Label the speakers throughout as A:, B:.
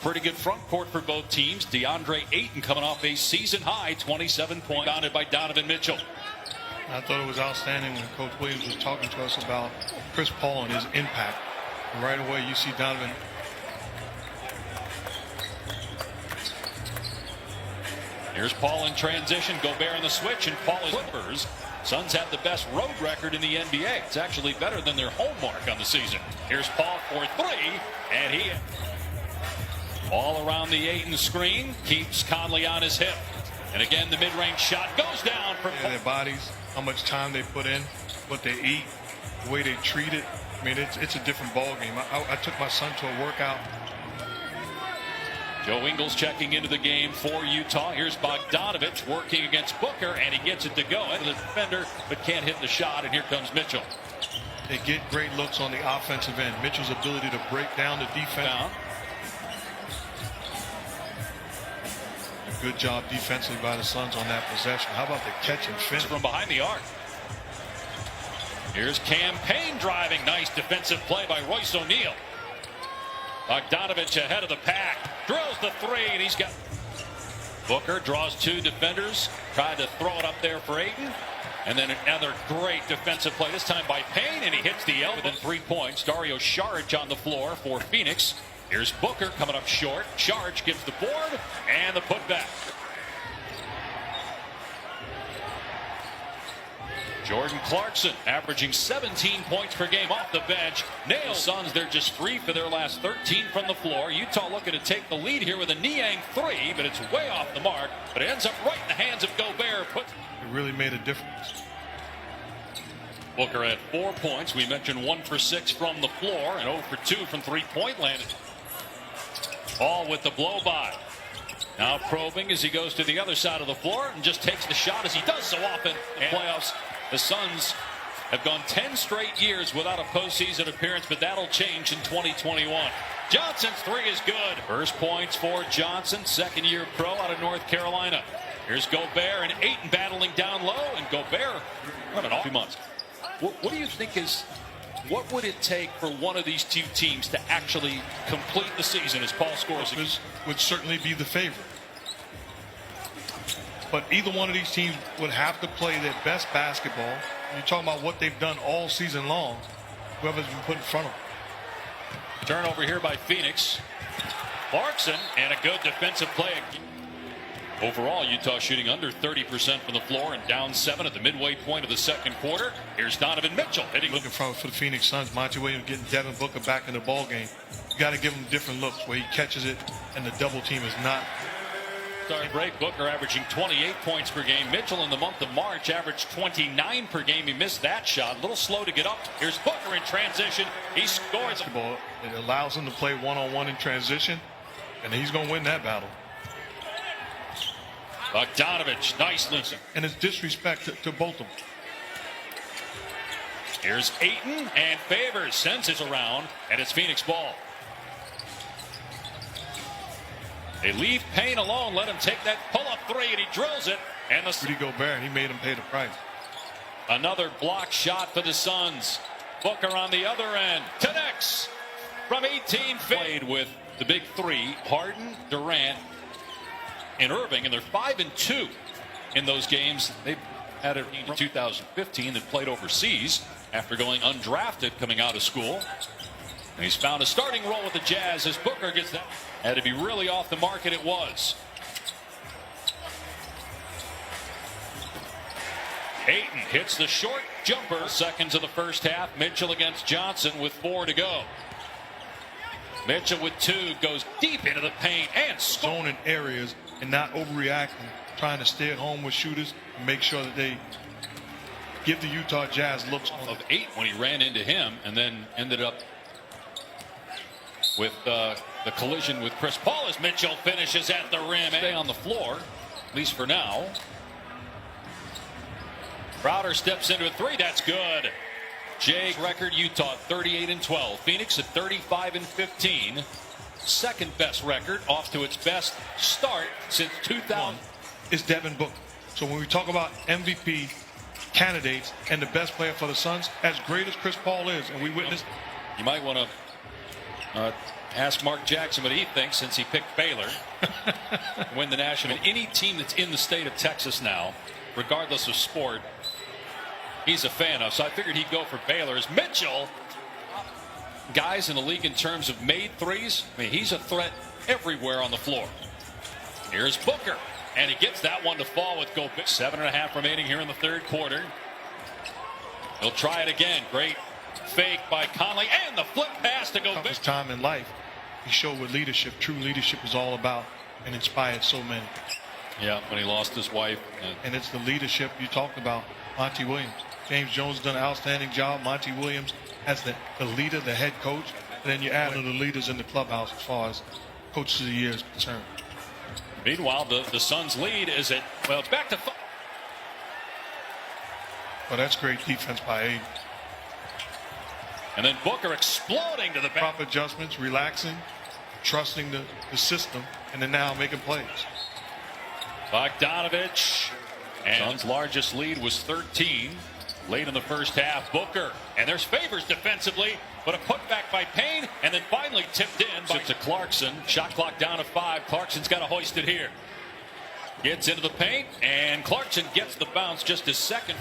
A: pretty good front court for both teams. DeAndre Ayton coming off a season-high 27 points, bounded by Donovan Mitchell.
B: I thought it was outstanding when Coach Williams was talking to us about Chris Paul and his impact. And right away, you see Donovan.
A: Here's Paul in transition. Gobert in the switch, and Paul is Clippers. Suns have the best road record in the NBA. It's actually better than their home mark on the season. Here's Paul for three, and he all around the Ayton screen, keeps Conley on his hip. And again, the mid-range shot goes down for Paul.
B: Their bodies, how much time they put in, what they eat, the way they treat it. I mean, it's a different ball game. I took my son to a workout.
A: Joe Ingles checking into the game for Utah. Here's Bogdanovich working against Booker, and he gets it to go. And the defender, but can't hit the shot, and here comes Mitchell.
B: They get great looks on the offensive end. Mitchell's ability to break down the defense. A good job defensively by the Suns on that possession. How about the catch and finish?
A: From behind the arc. Here's Cam Payne driving. Nice defensive play by Royce O'Neal. Bogdanovich ahead of the pack. Drills the three, and he's got... Booker draws two defenders. Tried to throw it up there for Ayton. And then another great defensive play, this time by Payne, and he hits the elbow. Within 3 points, Dario Saric on the floor for Phoenix. Here's Booker coming up short. Saric gets the board and the putback. Jordan Clarkson averaging 17 points per game off the bench. Nails Suns, they're just 3 for their last 13 from the floor. Utah looking to take the lead here with a Niang 3, but it's way off the mark. But it ends up right in the hands of Gobert.
B: It really made a difference.
A: Booker had 4 points. We mentioned 1 for 6 from the floor and 0 for 2 from three-point land. Ball with the blow-by. Now probing as he goes to the other side of the floor and just takes the shot as he does so often in playoffs. The Suns have gone 10 straight years without a postseason appearance, but that'll change in 2021. Johnson's 3 is good. First points for Johnson, second-year pro out of North Carolina. Here's Gobert and Ayton battling down low, and Gobert having a few months. What do you think is, what would it take for one of these two teams to actually complete the season as Paul scores?
B: This would certainly be the favorite. But either one of these teams would have to play their best basketball. You're talking about what they've done all season long. Whoever's been put in front of them.
A: Turnover here by Phoenix. Clarkson, and a good defensive play. Overall, Utah shooting under 30% from the floor and down 7 at the midway point of the second quarter. Here's Donovan Mitchell hitting.
B: Looking for the Phoenix Suns. Monty Williams getting Devin Booker back in the ball game. You got to give him different looks where he catches it and the double team is not.
A: Starting break, Booker averaging 28 points per game. Mitchell in the month of March averaged 29 per game. He missed that shot. A little slow to get up. Here's Booker in transition. He scores.
B: It allows him to play one-on-one in transition, and he's going to win that battle.
A: Bogdanovich, nicely.
B: And it's disrespect to both of them.
A: Here's Ayton, and Favors sends it around, and it's Phoenix ball. They leave Payne alone, let him take that pull-up 3, and he drills it. And the
B: Rudy Gobert, he made him pay the price.
A: Another block shot for the Suns. Booker on the other end connects from 18 feet. Played with the big 3, Harden, Durant, and Irving, and they're 5-2 in those games. They had it in 2015 that played overseas after going undrafted coming out of school. And he's found a starting role with the Jazz as Booker gets that. Had to be really off the market, it was. Ayton hits the short jumper. Seconds of the first half. Mitchell against Johnson with 4 to go. Mitchell with 2 goes deep into the paint and
B: zoning areas and not overreacting, trying to stay at home with shooters and make sure that they give the Utah Jazz looks on
A: of 8 when he ran into him, and then ended up with the collision with Chris Paul as Mitchell finishes at the rim. Stay on the floor, at least for now. Crowder steps into a 3. That's good. Jay record, Utah 38-12. Phoenix at 35-15. Second best record, off to its best start since 2000.
B: It's Devin Booker. So when we talk about MVP candidates and the best player for the Suns, as great as Chris Paul is, and we witnessed.
A: You might want to Ask Mark Jackson what he thinks since he picked Baylor to win the national. Any team that's in the state of Texas now, regardless of sport, he's a fan of. So I figured he'd go for Baylor. As Mitchell, guys in the league in terms of made threes, I mean, he's a threat everywhere on the floor. Here's Booker, and he gets that one to fall with Gobert. 7.5 remaining here in the third quarter. He'll try it again. Great fake by Conley, and the flip pass to Gobert.
B: His time in life, he showed what leadership, true leadership, is all about, and inspired so many.
A: Yeah, when he lost his wife.
B: And it's the leadership you talked about. Monty Williams, James Jones done an outstanding job. Monty Williams as the leader, the head coach. And then you add to the leaders in the clubhouse as far as coaches of the year is concerned.
A: Meanwhile, the Suns' lead is at, well, it's back to 5.
B: Well, that's great defense by Aiden.
A: And then Booker exploding to the back.
B: Proper adjustments, relaxing, trusting the system, and then now making plays.
A: Bogdanovich. And Suns' largest lead was 13 late in the first half. Booker. And there's favors defensively, but a putback by Payne, and then finally tipped in to Clarkson. Shot clock down to 5. Clarkson's got to hoist it here. Gets into the paint, and Clarkson gets the bounce, just his second.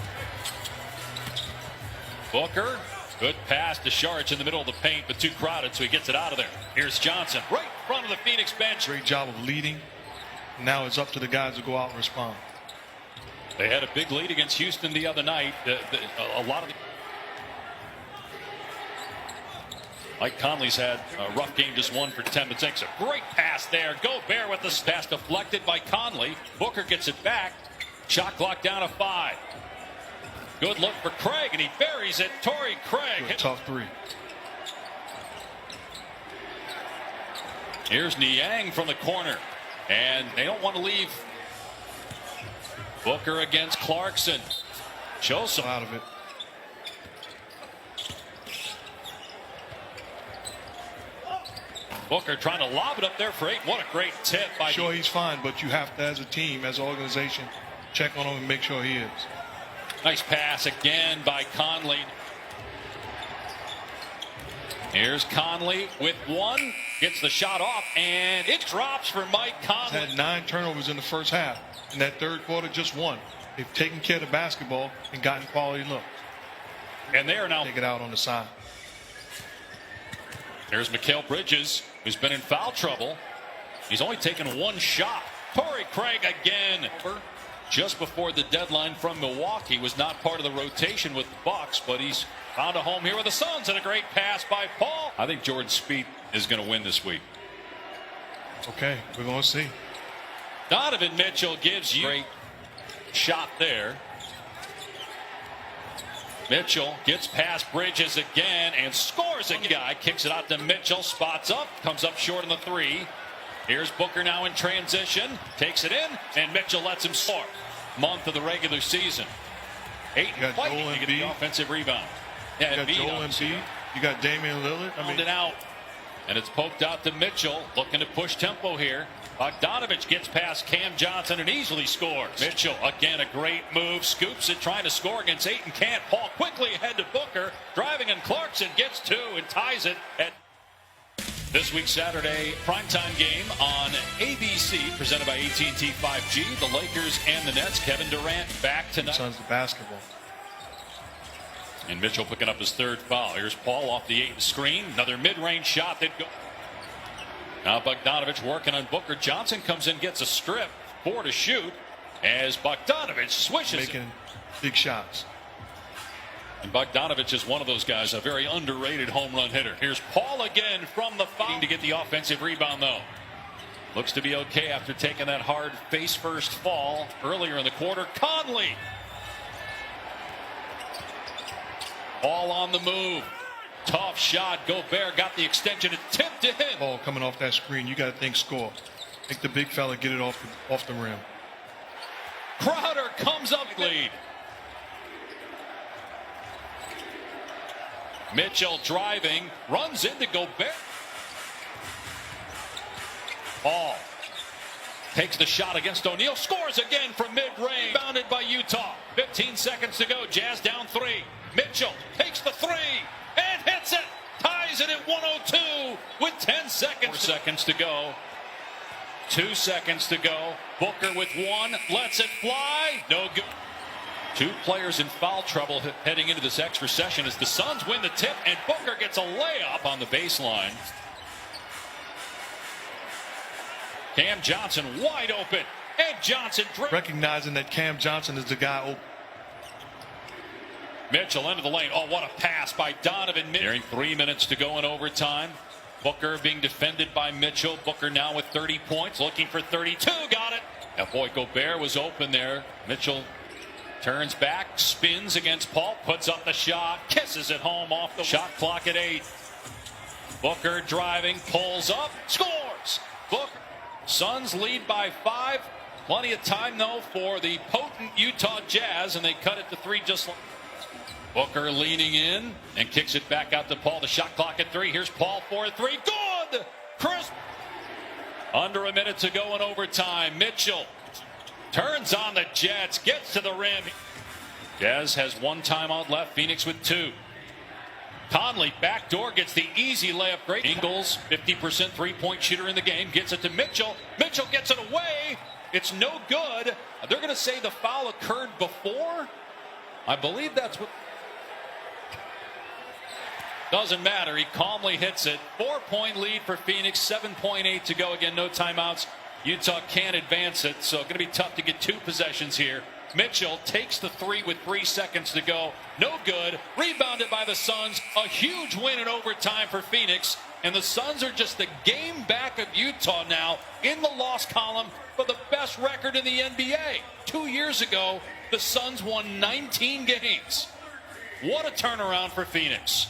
A: Booker. Good pass to Saric in the middle of the paint, but too crowded, so he gets it out of there. Here's Johnson right in front of the Phoenix bench.
B: Great job of leading. Now it's up to the guys to go out and respond.
A: They had a big lead against Houston the other night. A lot of Mike Conley's had a rough game, just 1 for 10, but takes a great pass there. Gobert with the pass deflected by Conley. Booker gets it back. Shot clock down to 5. Good look for Craig, and he buries it. Torrey Craig.
B: Tough three.
A: Here's Niang from the corner, and they don't want to leave. Booker against Clarkson. Shows some
B: out of it.
A: Booker trying to lob it up there for 8. What a great tip by.
B: Sure, he's fine, but you have to, as a team, as an organization, check on him and make sure he is.
A: Nice pass again by Conley. Here's Conley with 1. Gets the shot off, and it drops for Mike Conley.
B: He's had 9 turnovers in the first half. In that third quarter, just 1. They've taken care of the basketball and gotten quality looks.
A: And they are now.
B: Take it out on the side.
A: There's Mikal Bridges, who's been in foul trouble. He's only taken 1 shot. Torrey Craig again. Just before the deadline from Milwaukee, was not part of the rotation with the Bucks, but he's found a home here with the Suns, and a great pass by Paul. I think Jordan Spieth is going to win this week.
B: Okay, we're going to see.
A: Donovan Mitchell gives you a great shot there. Mitchell gets past Bridges again and scores a guy. Kicks it out to Mitchell. Spots up. Comes up short on the 3. Here's Booker now in transition. Takes it in, and Mitchell lets him score. Month of the regular season. 8 fighting to get the offensive rebound.
B: Yeah, you got Joel Embiid. You got Damian Lillard.
A: It out. And it's poked out to Mitchell. Looking to push tempo here. Bogdanovich gets past Cam Johnson and easily scores. Mitchell, again, a great move. Scoops it, trying to score against Ayton. Can't. Paul quickly ahead to Booker. Driving, and Clarkson gets 2 and ties it at this week's Saturday primetime game on ABC, presented by AT&T 5G. The Lakers and the Nets. Kevin Durant back tonight.
B: Suns of basketball.
A: And Mitchell picking up his 3rd foul. Here's Paul off the Ayton screen. Another mid-range shot that goes. Now Bogdanovich working on Booker. Johnson comes in, gets a strip. 4 to shoot as Bogdanovich swishes.
B: Making big shots.
A: And Bogdanovich is one of those guys, a very underrated home run hitter. Here's Paul again from the foul to get the offensive rebound, though. Looks to be okay after taking that hard face-first fall earlier in the quarter. Conley. All on the move. Tough shot. Gobert got the extension. It tipped to him.
B: Ball coming off that screen. You got to think score. Make the big fella get it off the rim.
A: Crowder comes up lead. Mitchell driving, runs into Gobert. Paul takes the shot against O'Neal, scores again from mid-range. Bounded by Utah. 15 seconds to go. Jazz down 3. Mitchell takes the 3 and hits it. Ties ties it at 102 with 10 seconds. 4 seconds to go. 2 seconds to go. Booker with one. Lets it fly. No good. 2 players in foul trouble heading into this extra session as the Suns win the tip and Booker gets a layup on the baseline. Cam Johnson wide open. And Johnson
B: recognizing that Cam Johnson is the guy open.
A: Mitchell into the lane. Oh, what a pass by Donovan Mitchell. Nearing 3 minutes to go in overtime. Booker being defended by Mitchell. Booker now with 30 points, looking for 32. Got it. Now, boy, Gobert was open there. Mitchell turns back, spins against Paul, puts up the shot, kisses it home off the shot clock at 8. Booker driving, pulls up, scores. Booker. Suns lead by 5. Plenty of time, though, for the potent Utah Jazz, and they cut it to 3 just like. Booker leaning in and kicks it back out to Paul. The shot clock at 3. Here's Paul for 3. Good! Crisp. Under a minute to go in overtime. Mitchell turns on the Jets, gets to the rim. Jazz has 1 timeout left. Phoenix with 2. Conley backdoor gets the easy layup. Great. Ingles, 50% three-point shooter in the game, gets it to Mitchell. Mitchell gets it away. It's no good. They're going to say the foul occurred before. I believe that's what. Doesn't matter. He calmly hits it. 4-point lead for Phoenix. 7.8 to go. Again, no timeouts. Utah can't advance it, so going to be tough to get 2 possessions here. Mitchell takes the 3 with 3 seconds to go. No good. Rebounded by the Suns. A huge win in overtime for Phoenix. And the Suns are just the game back of Utah now in the loss column for the best record in the NBA. 2 years ago, the Suns won 19 games. What a turnaround for Phoenix.